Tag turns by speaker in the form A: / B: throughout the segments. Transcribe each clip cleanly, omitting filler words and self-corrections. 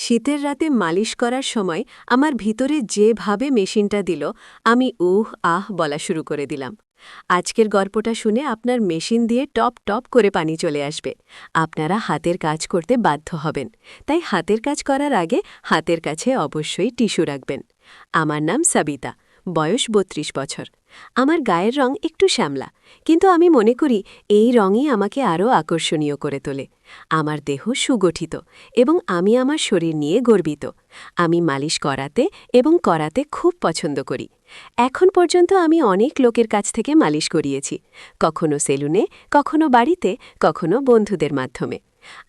A: শীতের রাতে মালিশ করার সময় আমার ভিতরে যেভাবে মেশিনটা দিল আমি উহ আহ বলা শুরু করে দিলাম। আজকের গল্পটা শুনে আপনার মেশিন দিয়ে টপ টপ করে পানি চলে আসবে। আপনারা হাতের কাজ করতে বাধ্য হবেন, তাই হাতের কাজ করার আগে হাতের কাছে অবশ্যই টিস্যু রাখবেন। আমার নাম সাবিতা, বয়স ৩২ বছর। আমার গায়ের রং একটু শ্যামলা, কিন্তু আমি মনে করি এই রঙই আমাকে আরও আকর্ষণীয় করে তোলে। আমার দেহ সুগঠিত এবং আমি আমার শরীর নিয়ে গর্বিত। আমি মালিশ করাতে খুব পছন্দ করি। এখন পর্যন্ত আমি অনেক লোকের কাছ থেকে মালিশ করিয়েছি, কখনো সেলুনে, কখনো বাড়িতে, কখনো বন্ধুদের মাধ্যমে।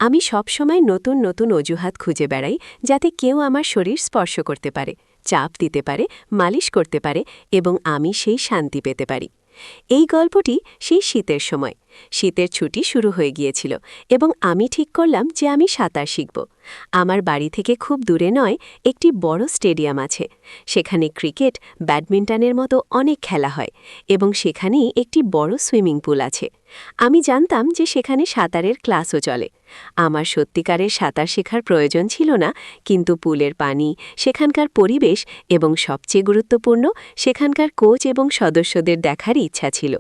A: আমি সবসময় নতুন নতুন অজুহাত খুঁজে বেড়াই, যাতে কেউ আমার শরীর স্পর্শ করতে পারে, চাপ দিতে পারে, মালিশ করতে পারে এবং আমি সেই শান্তি পেতে পারি। এই গল্পটি সেই শীতের সময়। শীতের ছুটি শুরু হয়ে গিয়েছিল এবং আমি ঠিক করলাম যে আমি সাঁতার শিখব। আমার বাড়ি থেকে খুব দূরে নয়, একটি বড় স্টেডিয়াম আছে। সেখানে ক্রিকেট, ব্যাডমিন্টনের মতো অনেক খেলা হয় এবং সেখানেই একটি বড় সুইমিং পুল আছে। আমি জানতাম যে সেখানে সাঁতারের ক্লাসও চলে। আমার সত্যিকারের সাঁতার শেখার প্রয়োজন ছিল না, কিন্তু পুলের পানি, সেখানকার পরিবেশ এবং সবচেয়ে গুরুত্বপূর্ণ সেখানকার কোচ এবং সদস্যদের দেখার ইচ্ছা ছিল।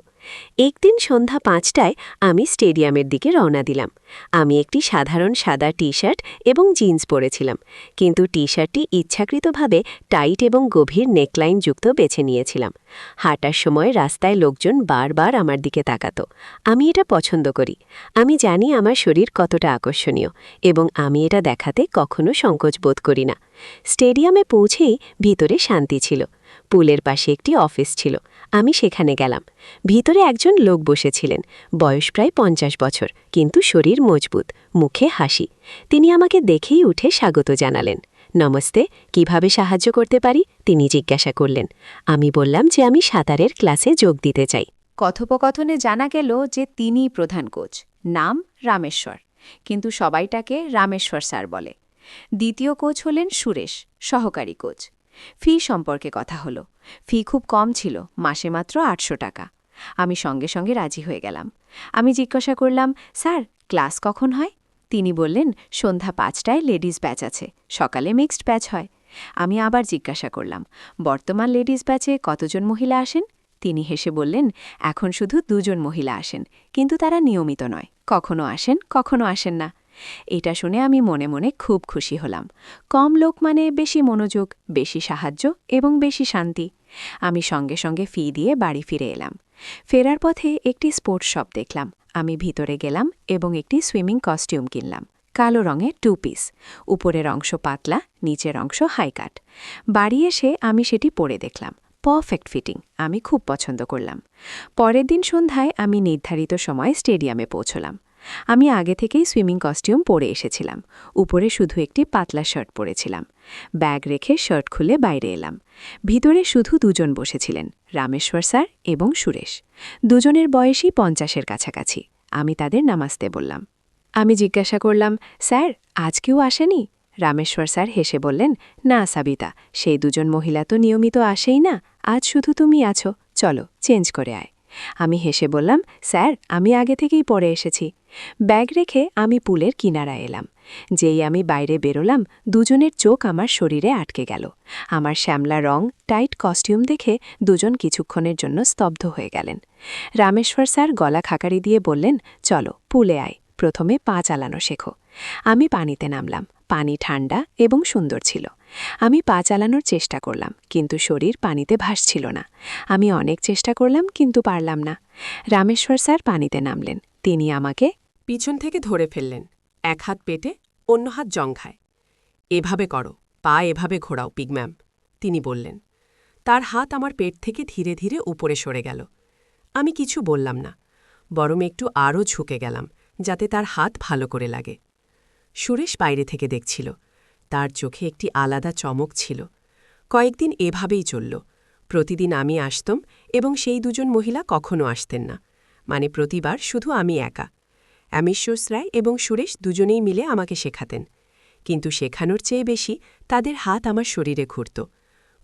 A: একদিন সন্ধ্যা ৫টায় আমি স্টেডিয়ামের দিকে রওনা দিলাম। আমি একটি সাধারণ সাদা টি শার্ট এবং জিন্স পরেছিলাম, কিন্তু টি শার্টটি ইচ্ছাকৃতভাবে টাইট এবং গভীর নেকলাইন যুক্ত বেছে নিয়েছিলাম। হাঁটার সময় রাস্তায় লোকজন বারবার আমার দিকে তাকাত। আমি এটা পছন্দ করি। আমি জানি আমার শরীর কতটা আকর্ষণীয় এবং আমি এটা দেখাতে কখনো সংকোচ বোধ করি না। স্টেডিয়ামে পৌঁছেই ভিতরে শান্তি ছিল। পুলের পাশে একটি অফিস ছিল। আমি সেখানে গেলাম। ভিতরে একজন লোক বসেছিলেন, বয়স প্রায় ৫০ বছর, কিন্তু শরীর মজবুত, মুখে হাসি। তিনি আমাকে দেখেই উঠে স্বাগত জানালেন। নমস্তে, কিভাবে সাহায্য করতে পারি? তিনি জিজ্ঞাসা করলেন। আমি বললাম যে আমি সাঁতারের ক্লাসে যোগ দিতে চাই।
B: কথোপকথনে জানা গেল যে তিনিই প্রধান কোচ। নাম রামেশ্বর, কিন্তু সবাই তাকে রামেশ্বর স্যার বলে। দ্বিতীয় কোচ হলেন সুরেশ, সহকারী কোচ। ফি সম্পর্কে কথা হলো। ফি খুব কম ছিল, মাসে মাত্র ৮০০ টাকা। আমি সঙ্গে সঙ্গে রাজি হয়ে গেলাম। আমি জিজ্ঞাসা করলাম, স্যার ক্লাস কখন হয়? তিনি বললেন, সন্ধ্যা ৫টায় লেডিস ব্যাচ আছে, সকালে মিক্সড ব্যাচ হয়। আমি আবার জিজ্ঞাসা করলাম, বর্তমান লেডিস ব্যাচে কতজন মহিলা আসেন? তিনি হেসে বললেন, এখন শুধু ২জন মহিলা আসেন, কিন্তু তারা নিয়মিত নয়, কখনো আসেন কখনো আসেন না। এটা শুনে আমি মনে মনে খুব খুশি হলাম। কম লোক মানে বেশি মনোযোগ, বেশি সাহায্য এবং বেশি শান্তি। আমি সঙ্গে সঙ্গে ফি দিয়ে বাড়ি ফিরে এলাম। ফেরার পথে একটি স্পোর্টস শপ দেখলাম। আমি ভিতরে গেলাম এবং একটি সুইমিং কস্টিউম কিনলাম। কালো রঙের 2 পিস, উপরের অংশ পাতলা, নিচের অংশ হাই কাট। বাড়ি এসে আমি সেটি পরে দেখলাম। পারফেক্ট ফিটিং, আমি খুব পছন্দ করলাম। পরের দিন সন্ধ্যায় আমি নির্ধারিত সময়ে স্টেডিয়ামে পৌঁছলাম। আমি আগে থেকেই সুইমিং কস্টিউম পরে এসেছিলাম। উপরে শুধু একটি পাতলা শার্ট পরেছিলাম। ব্যাগ রেখে শার্ট খুলে বাইরে এলাম। ভিতরে শুধু ২জন বসেছিলেন, রামেশ্বর স্যার এবং সুরেশ। দুজনের বয়সই ৫০-এর কাছাকাছি। আমি তাদের নামাস্তে বললাম। আমি জিজ্ঞাসা করলাম, স্যার আজ কেউ আসেনি? রামেশ্বর স্যার হেসে বললেন, না সাবিতা, সেই ২জন মহিলা তো নিয়মিত আসেই না, আজ শুধু তুমি আছো, চলো চেঞ্জ করে আয়। আমি হেসে বললাম, স্যার আমি আগে থেকেই পরে এসেছি। ব্যাগ রেখে আমি পুলের কিনারায় এলাম। যেই আমি বাইরে বেরোলাম, ২জনের চোখ আমার শরীরে আটকে গেল। আমার শ্যামলা রং, টাইট কস্টিউম দেখে ২জন কিছুক্ষণের জন্য স্তব্ধ হয়ে গেলেন। রামেশ্বর স্যার গলা খাকারি দিয়ে বললেন, চলো পুলে আয়, প্রথমে পা চালানো শেখো। আমি পানিতে নামলাম। পানি ঠান্ডা এবং সুন্দর ছিল। আমি পা চালানোর চেষ্টা করলাম, কিন্তু শরীর পানিতে ভাসছিল না। আমি অনেক চেষ্টা করলাম, কিন্তু পারলাম না। রামেশ্বর স্যার পানিতে নামলেন। তিনি আমাকে
C: পিছন থেকে ধরে ফেললেন। এক হাত পেটে, অন্য হাত জঙ্ঘায়। এভাবে করো, পা এভাবে ঘোরাও পিগম্যাম, তিনি বললেন। তার হাত আমার পেট থেকে ধীরে ধীরে উপরে সরে গেল। আমি কিছু বললাম না, বরং একটু আরও ঝুঁকে গেলাম, যাতে তার হাত ভালো করে লাগে। সুরেশ বাইরে থেকে দেখছিল। তার চোখে একটি আলাদা চমক ছিল। কয়েকদিন এভাবেই চলল। প্রতিদিন আমি আসতাম এবং সেই ২জন মহিলা কখনো আসতেন না, মানে প্রতিবার শুধু আমি একা। রামেশ্বর রায় এবং সুরেশ দুজনেই মিলে আমাকে শেখাতেন, কিন্তু শেখানোর চেয়ে বেশি তাদের হাত আমার শরীরে ঘুরত,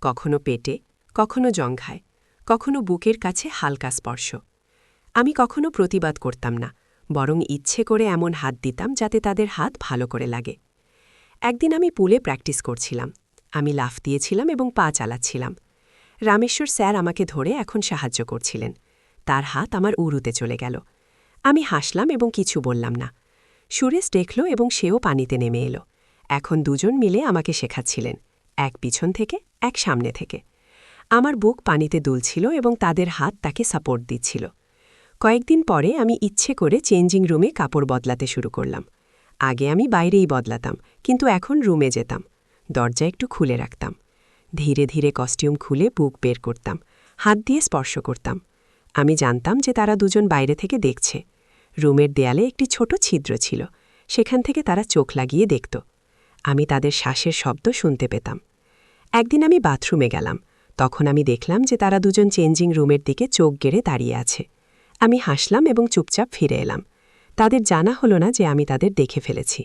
C: কখনো পেটে, কখনো জঙ্ঘায়, কখনো বুকের কাছে হালকা স্পর্শ। আমি কখনো প্রতিবাদ করতাম না, বরং ইচ্ছে করে এমন হাত দিতাম যাতে তাদের হাত ভালো করে লাগে। একদিন আমি পুলে প্র্যাকটিস করছিলাম। আমি লাফ দিয়েছিলাম এবং পা চালাচ্ছিলাম। রামেশ্বর স্যার আমাকে ধরে এখন সাহায্য করছিলেন। তার হাত আমার উরুতে চলে গেল। আমি হাসলাম এবং কিছু বললাম না। সুরেশ দেখল এবং সেও পানিতে নেমে এলো। এখন দুজন মিলে আমাকে শেখাচ্ছিলেন, এক পিছন থেকে, এক সামনে থেকে। আমার বুক পানিতে দুলছিল এবং তাদের হাত তাকে সাপোর্ট দিচ্ছিল। কয়েকদিন পরে আমি ইচ্ছে করে চেঞ্জিং রুমে কাপড় বদলাতে শুরু করলাম। আগে আমি বাইরেই বদলাতাম, কিন্তু এখন রুমে যেতাম। দরজা একটু খুলে রাখতাম। ধীরে ধীরে কস্টিউম খুলে বুক বের করতাম, হাত দিয়ে স্পর্শ করতাম। আমি জানতাম যে তারা দুজন বাইরে থেকে দেখছে। রুমের দেয়ালে একটি ছোট ছিদ্র ছিল, সেখান থেকে তারা চোখ লাগিয়ে দেখত। আমি তাদের শ্বাসের শব্দ শুনতে পেতাম। একদিন আমি বাথরুমে গেলাম, তখন আমি দেখলাম যে তারা দুজন চেঞ্জিং রুমের দিকে চোখ গেড়ে দাঁড়িয়ে আছে। আমি হাসলাম এবং চুপচাপ ফিরে এলাম। তাদের জানা হলো না যে আমি তাদের দেখে ফেলেছি।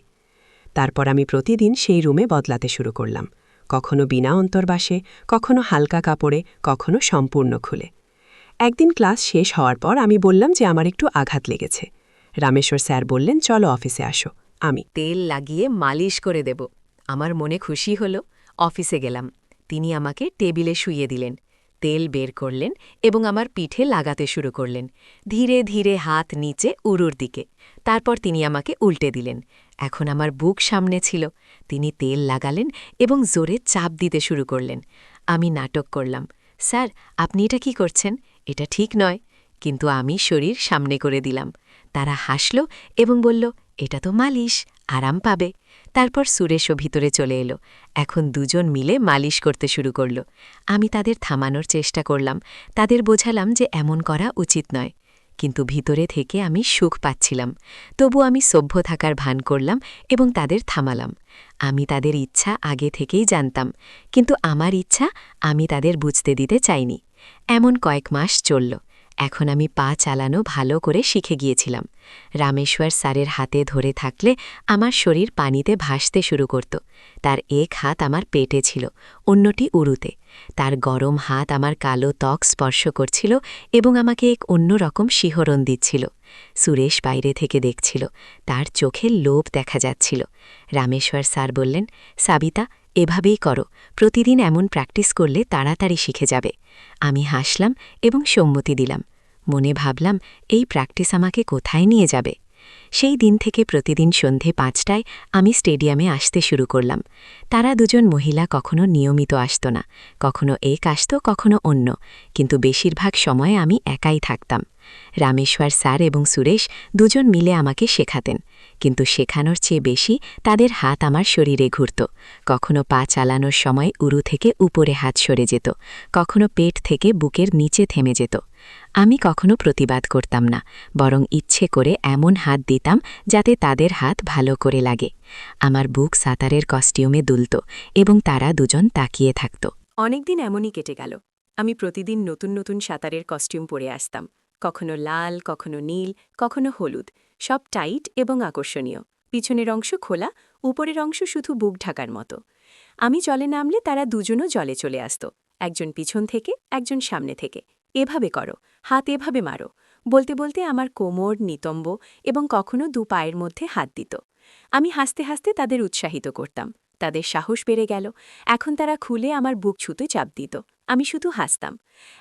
C: তারপর আমি প্রতিদিন সেই রুমে বদলাতে শুরু করলাম, কখনো বিনা অন্তর্বাসে, কখনো হালকা কাপড়ে, কখনো সম্পূর্ণ খুলে। একদিন ক্লাস শেষ হওয়ার পর আমি বললাম যে আমার একটু আঘাত লেগেছে। রামেশ্বর স্যার বললেন, চলো অফিসে আসো। আমি
A: তেল লাগিয়ে মালিশ করে দেব। আমার মনে খুশি হল। অফিসে গেলাম। তিনি আমাকে টেবিলে শুইয়ে দিলেন। তেল বের করলেন এবং আমার পিঠে লাগাতে শুরু করলেন, ধীরে ধীরে হাত নিচে উরুর দিকে। তারপর তিনি আমাকে উল্টে দিলেন। এখন আমার বুক সামনে ছিল। তিনি তেল লাগালেন এবং জোরে চাপ দিতে শুরু করলেন। আমি নাটক করলাম, স্যার আপনি এটা কি করছেন? এটা ঠিক নয়। কিন্তু আমি শরীর সামনে করে দিলাম। তারা হাসল এবং বলল, এটা তো মালিশ, আরাম পাবে। তারপর সুরেশও ভিতরে চলে এলো। এখন দুজন মিলে মালিশ করতে শুরু করল। আমি তাদের থামানোর চেষ্টা করলাম, তাদের বোঝালাম যে এমন করা উচিত নয়। কিন্তু ভিতরে থেকে আমি সুখ পাচ্ছিলাম। তবু আমি সভ্য থাকার ভান করলাম এবং তাদের থামালাম। আমি তাদের ইচ্ছা আগে থেকেই জানতাম, কিন্তু আমার ইচ্ছা আমি তাদের বুঝতে দিতে চাইনি। এমন কয়েক মাস চলল। এখন আমি পা চালানো ভালো করে শিখে গিয়েছিলাম। রামেশ্বর স্যারের হাতে ধরে থাকলে আমার শরীর পানিতে ভাসতে শুরু করত। তার এক হাত আমার পেটে ছিল, অন্যটি উরুতে। তার গরম হাত আমার কালো ত্বক স্পর্শ করছিল এবং আমাকে এক অন্যরকম শিহরণ দিচ্ছিল। সুরেশ বাইরে থেকে দেখছিল, তার চোখে লোভ দেখা যাচ্ছিল। রামেশ্বর স্যার বললেন, সাবিতা, এভাবেই করো, প্রতিদিন এমন প্র্যাকটিস করলে তাড়াতাড়ি শিখে যাবে। আমি হাসলাম এবং সম্মতি দিলাম। মনে ভাবলাম, এই প্র্যাকটিস আমাকে কোথায় নিয়ে যাবে। সেই দিন থেকে প্রতিদিন সন্ধে 5টায় আমি স্টেডিয়ামে আসতে শুরু করলাম। তারা দুজন মহিলা কখনো নিয়মিত আসত না, কখনো এক আসত, কখনো অন্য, কিন্তু বেশিরভাগ সময়ে আমি একাই থাকতাম। রামেশ্বর স্যার এবং সুরেশ দুজন মিলে আমাকে শেখাতেন, কিন্তু শেখানোর চেয়ে বেশি তাদের হাত আমার শরীরে ঘুরত। কখনো পা চালানোর সময় উরু থেকে উপরে হাত সরে যেত, কখনো পেট থেকে বুকের নিচে থেমে যেত। আমি কখনো প্রতিবাদ করতাম না, বরং ইচ্ছে করে এমন হাত দিতাম যাতে তাদের হাত ভালো করে লাগে। আমার বুক সাঁতারের কস্টিউমে দুলত এবং তারা দুজন তাকিয়ে থাকত।
B: অনেকদিন এমনই কেটে গেল। আমি প্রতিদিন নতুন নতুন সাঁতারের কস্টিউম পরে আসতাম, কখনো লাল, কখনো নীল, কখনো হলুদ, সব টাইট এবং আকর্ষণীয়। পিছনের অংশ খোলা, উপরের অংশ শুধু বুক ঢাকার মতো। আমি জলে নামলে তারা দুজনও জলে চলে আসত, একজন পিছন থেকে, একজন সামনে থেকে। এভাবে করো, হাত এভাবে মারো বলতে বলতে আমার কোমর, নিতম্ব এবং কখনো দু পায়ের মধ্যে হাত দিত। আমি হাসতে হাসতে তাদের উৎসাহিত করতাম। তাদের সাহস বেড়ে গেল। এখন তারা খুলে আমার বুক ছুঁতে চাপ দিত। আমি শুধু হাসতাম।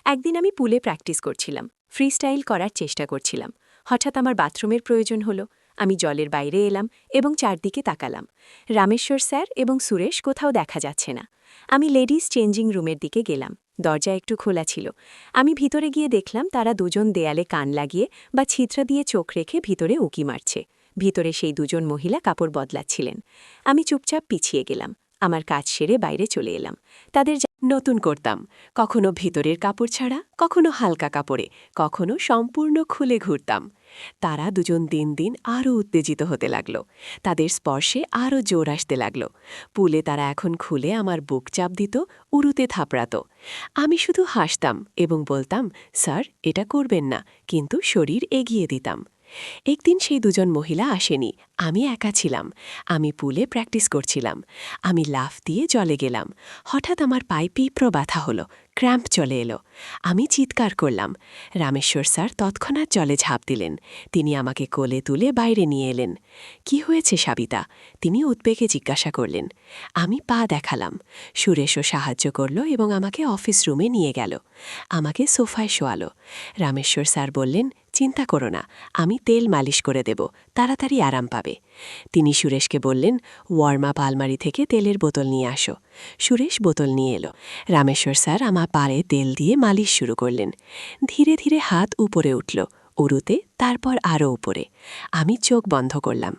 B: একদিন আমি পুলে প্র্যাকটিস করছিলাম, ফ্রিস্টাইল করার চেষ্টা করছিলাম। হঠাৎ আমার বাথরুমের প্রয়োজন হলো। আমি জলের বাইরে এলাম এবং চারদিকে তাকালাম। রামেশ্বর স্যার এবং সুরেশ কোথাও দেখা যাচ্ছে না। আমি লেডিস চেঞ্জিং রুমের দিকে গেলাম। দরজা একটু খোলা ছিল। আমি ভিতরে গিয়ে দেখলাম তারা দুজন দেয়ালে কান লাগিয়ে বা ছিদ্র দিয়ে চোখ রেখে ভিতরে উঁকি মারছে। ভিতরে সেই দুজন মহিলা কাপড় বদলাচ্ছিলেন। আমি চুপচাপ পিছিয়ে গেলাম। আমার কাজ সেরে বাইরে চলে এলাম। তাদের নতুন করতাম, কখনো ভিতরের কাপড় ছাড়া, কখনো হালকা কাপড়ে, কখনো সম্পূর্ণ খুলে ঘুরতাম। তারা দুজন দিন দিন আরও উত্তেজিত হতে লাগল। তাদের স্পর্শে আরও জোর আসতে লাগল। পুলে তারা এখন খুলে আমার বুক চাপ দিত, উরুতে থাপড়াত। আমি শুধু হাসতাম এবং বলতাম, স্যার এটা করবেন না, কিন্তু শরীর এগিয়ে দিতাম। একদিন সেই দুজন মহিলা আসেনি, আমি একা ছিলাম। আমি পুলে প্র্যাকটিস করছিলাম। আমি লাফ দিয়ে জলে গেলাম। হঠাৎ আমার পায়ে পিঁপড়ো ব্যথা হলো,
A: ক্র্যাম্প চলে এলো। আমি চিৎকার করলাম। রামেশ্বর স্যার তৎক্ষণাৎ জলে ঝাঁপ দিলেন। তিনি আমাকে কোলে তুলে বাইরে নিয়ে এলেন। কি হয়েছে সাবিতা? তিনি উদ্বেগে জিজ্ঞাসা করলেন। আমি পা দেখালাম। সুরেশও সাহায্য করল এবং আমাকে অফিস রুমে নিয়ে গেল। আমাকে সোফায় শোয়ালো। রামেশ্বর স্যার বললেন, চিন্তা করো না, আমি তেল মালিশ করে দেব, তাড়াতাড়ি আরাম পাবে। তিনি সুরেশকে বললেন, ওয়ার্ম আপ আলমারি থেকে তেলের বোতল নিয়ে আসো। সুরেশ বোতল নিয়ে এলো। রামেশ্বর স্যার আমার পায়ে তেল দিয়ে মালিশ শুরু করলেন। ধীরে ধীরে হাত উপরে উঠল, উরুতে, তারপর আরও উপরে। আমি চোখ বন্ধ করলাম।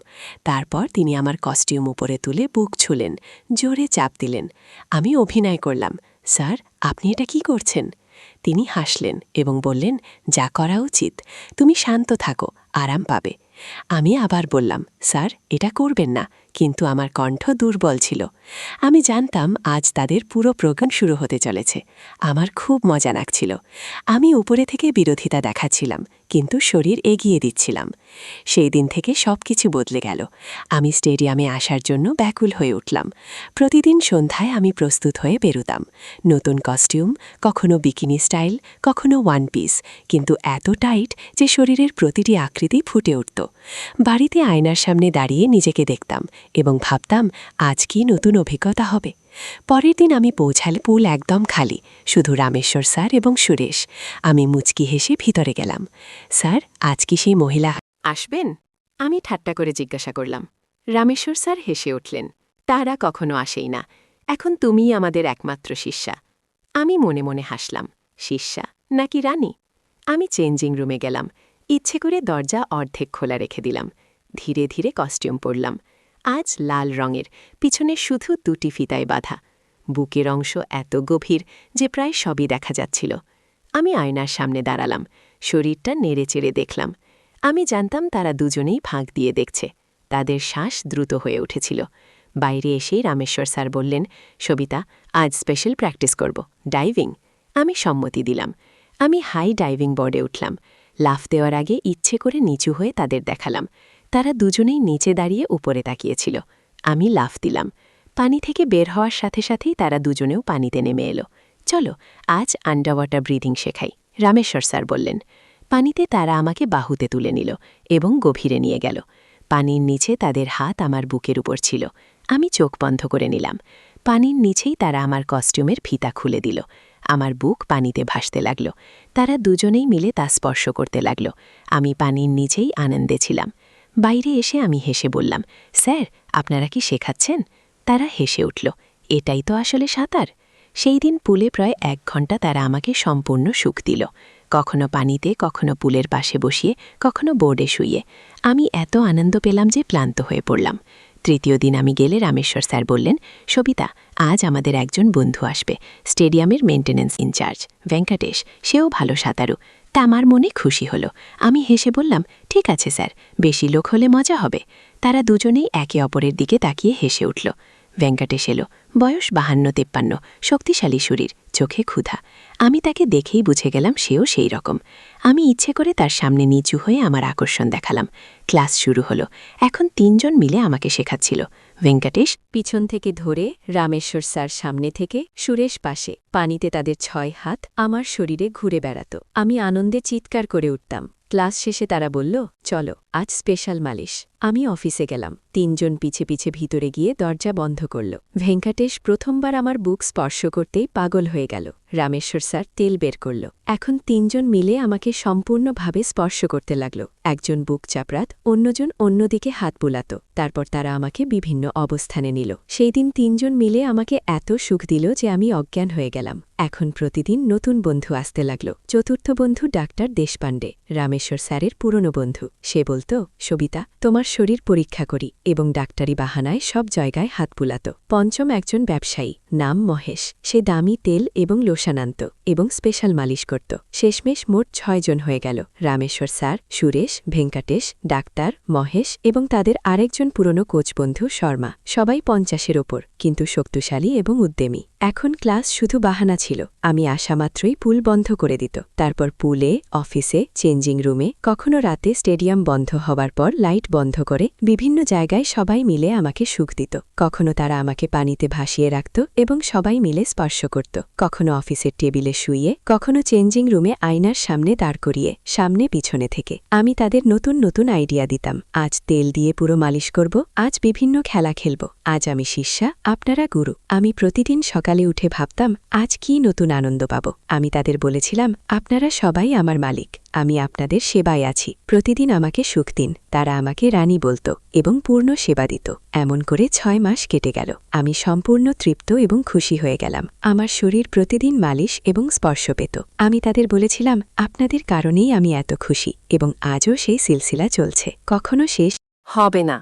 A: তারপর তিনি আমার কস্টিউম উপরে তুলে বুক ছুলেন, জোরে চাপ দিলেন। আমি অভিনয় করলাম, স্যার আপনি এটা কি করছেন? তিনি হাসলেন এবং বললেন, যা করা উচিত, তুমি শান্ত থাকো, আরাম পাবে। আমি আবার বললাম, স্যার এটা করবেন না, কিন্তু আমার কণ্ঠ দুর্বল ছিল। আমি জানতাম আজ তাদের পুরো প্রোগ্রাম শুরু হতে চলেছে। আমার খুব মজা লাগছিল। আমি উপরে থেকে বিরোধিতা দেখাচ্ছিলাম, কিন্তু শরীর এগিয়ে দিচ্ছিলাম। সেই দিন থেকে সব কিছু বদলে গেল। আমি স্টেডিয়ামে আসার জন্য ব্যাকুল হয়ে উঠলাম। প্রতিদিন সন্ধ্যায় আমি প্রস্তুত হয়ে বেরোতাম। নতুন কস্টিউম, কখনো বিকিনি স্টাইল, কখনো ওয়ান পিস, কিন্তু এত টাইট যে শরীরের প্রতিটি আকৃতি ফুটে উঠত। বাড়িতে আয়নার সামনে দাঁড়িয়ে নিজেকে দেখতাম এবং ভাবতাম, আজ কি নতুন অভিজ্ঞতা হবে। পরের দিন আমি পৌঁছালে পুল একদম খালি, শুধু রামেশ্বর স্যার এবং সুরেশ। আমি মুচকি হেসে ভিতরে গেলাম। স্যার আজ কি সেই মহিলা
C: আসবেন? আমি ঠাট্টা করে জিজ্ঞাসা করলাম। রামেশ্বর স্যার হেসে উঠলেন। তারা কখনো আসেই না। এখন তুমিই আমাদের একমাত্র শিষ্যা। আমি মনে মনে হাসলাম। শিষ্যা নাকি রানী? আমি চেঞ্জিং রুমে গেলাম। ইচ্ছে করে দরজা অর্ধেক খোলা রেখে দিলাম। ধীরে ধীরে কস্টিউম পরলাম। আজ লাল রঙের, পিছনে শুধু 2টি ফিতায় বাঁধা। বুকের অংশ এত গভীর যে প্রায় সবই দেখা যাচ্ছিল। আমি আয়নার সামনে দাঁড়ালাম। শরীরটা নেড়েচেড়ে দেখলাম। আমি জানতাম তারা দুজনেই ফাঁক দিয়ে দেখছে। তাদের শ্বাস দ্রুত হয়ে উঠেছিল। বাইরে এসেই রামেশ্বর স্যার বললেন, সবিতা, আজ স্পেশাল প্র্যাকটিস করব, ডাইভিং। আমি সম্মতি দিলাম। আমি হাই ডাইভিং বোর্ডে উঠলাম। লাফ দেওয়ার আগে ইচ্ছে করে নিচু হয়ে তাদের দেখালাম। তারা দুজনেই নিচে দাঁড়িয়ে উপরে তাকিয়েছিল। আমি লাফ দিলাম। পানি থেকে বের হওয়ার সাথে সাথেই তারা দুজনেও পানিতে নেমে এলো। চলো আজ আন্ডারওয়াটার ব্রিদিং শেখাই, রামেশ্বর স্যার বললেন। পানিতে তারা আমাকে বাহুতে তুলে নিল এবং গভীরে নিয়ে গেল। পানির নিচে তাদের হাত আমার বুকের উপর ছিল। আমি চোখ বন্ধ করে নিলাম। পানির নিচেই তারা আমার কস্টিউমের ফিতা খুলে দিল। আমার বুক পানিতে ভাসতে লাগল। তারা দুজনেই মিলে তা স্পর্শ করতে লাগল। আমি পানির নিচেই আনন্দে ছিলাম। বাইরে এসে আমি হেসে বললাম, স্যার আপনারা কি শেখাচ্ছেন? তারা হেসে উঠল। এটাই তো আসলে সাঁতার। সেই দিন পুলে প্রায় 1 ঘণ্টা তারা আমাকে সম্পূর্ণ সুখ দিল। কখনো পানিতে, কখনো পুলের পাশে বসিয়ে, কখনো বোর্ডে শুইয়ে। আমি এত আনন্দ পেলাম যে ক্লান্ত হয়ে পড়লাম। তৃতীয় দিন আমি গেলে রামেশ্বর স্যার বললেন, সবিতা, আজ আমাদের একজন বন্ধু আসবে, স্টেডিয়ামের মেইনটেন্যান্স ইনচার্জ ভেঙ্কটেশ। সেও ভালো সাঁতারু। তা আমার মনে খুশি হলো। আমি হেসে বললাম, ঠিক আছে স্যার, বেশি লোক হলে মজা হবে। তারা দুজনেই একে অপরের দিকে তাকিয়ে হেসে উঠল। ভেঙ্কটেশ এলো। বয়স 52-53, শক্তিশালী শরীর, চোখে ক্ষুধা। আমি তাকে দেখেই বুঝে গেলাম সেও সেই রকম। আমি ইচ্ছে করে তার সামনে নিচু হয়ে আমার আকর্ষণ দেখালাম। ক্লাস শুরু হলো। এখন 3 জন মিলে আমাকে শেখাচ্ছিল। ভেঙ্কটেশ
B: পিছন থেকে ধরে, রামেশ্বর স্যার সামনে থেকে, সুরেশ পাশে। পানিতে তাদের 6 হাত আমার শরীরে ঘুরে বেড়াত। আমি আনন্দে চিৎকার করে উঠতাম। ক্লাস শেষে তারা বলল, চলো আজ স্পেশাল মালিশ। আমি অফিসে গেলাম। 3 জন পিছে পিছে ভিতরে গিয়ে দরজা বন্ধ করল। ভেঙ্কটেশ প্রথমবার আমার বুক স্পর্শ করতেই পাগল হয়ে গেল। রামেশ্বর স্যার তেল বের করল। এখন 3 জন মিলে আমাকে সম্পূর্ণভাবে স্পর্শ করতে লাগল। একজন বুক চাপড়াত, অন্যজন অন্যদিকে হাত বুলাত। তারপর তারা আমাকে বিভিন্ন অবস্থানে নিল। সেই দিন 3 জন মিলে আমাকে এত সুখ দিল যে আমি অজ্ঞান হয়ে গেলাম। এখন প্রতিদিন নতুন বন্ধু আসতে লাগল। চতুর্থ বন্ধু ডাক্তার দেশপাণ্ডে, রামেশ্বর স্যারের পুরনো বন্ধু। সে বলত, সবিতা, তোমার শরীর পরীক্ষা করি, এবং ডাক্তারি বাহানায় সব জায়গায় হাত বুলাত। পঞ্চম একজন ব্যবসায়ী, নাম মহেশ। সে দামি তেল এবং লোশন আনত এবং স্পেশাল মালিশ করত। শেষমেশ মোট 6 জন হয়ে গেল। রামেশ্বর স্যার, সুরেশ, ভেঙ্কটেশ, ডাক্তার, মহেশ এবং তাদের আরেকজন পুরনো কোচ বন্ধু শর্মা। সবাই 50-এর ওপর, কিন্তু শক্তিশালী এবং উদ্যমী। এখন ক্লাস শুধু বাহানা ছিল। আমি আসা মাত্রই পুল বন্ধ করে দিত। তারপর পুলে, অফিসে, চেঞ্জিং রুমে, কখনো রাতে স্টেডিয়াম বন্ধ হবার পর লাইট বন্ধ করে বিভিন্ন জায়গায় সবাই মিলে আমাকে সুখ দিত। কখনো তারা আমাকে পানিতে ভাসিয়ে রাখত এবং
A: এবং সবাই মিলে স্পর্শ করত, কখনো অফিসের টেবিলে শুইয়ে, কখনো চেঞ্জিং রুমে আয়নার সামনে দাঁড় করিয়ে, সামনে পিছনে থেকে। আমি তাদের নতুন নতুন আইডিয়া দিতাম। আজ তেল দিয়ে পুরো মালিশ করব, আজ বিভিন্ন খেলা খেলব, আজ আমি শিষ্যা, আপনারা গুরু। আমি প্রতিদিন সকালে উঠে ভাবতাম আজ কি নতুন আনন্দ পাব। আমি তাদের বলেছিলাম, আপনারা সবাই আমার মালিক, আমি আপনাদের সেবায় আছি, প্রতিদিন আমাকে সুখ দিন। তারা আমাকে রানী বলত এবং পূর্ণ সেবা দিত। এমন করে 6 মাস কেটে গেল। আমি সম্পূর্ণ তৃপ্ত এবং খুশি হয়ে গেলাম। আমার শরীর প্রতিদিন মালিশ এবং স্পর্শ পেত। আমি তাদের বলেছিলাম, আপনাদের কারণেই আমি এত খুশি, এবং আজও সেই সিলসিলা চলছে, কখনো শেষ
D: হবে না।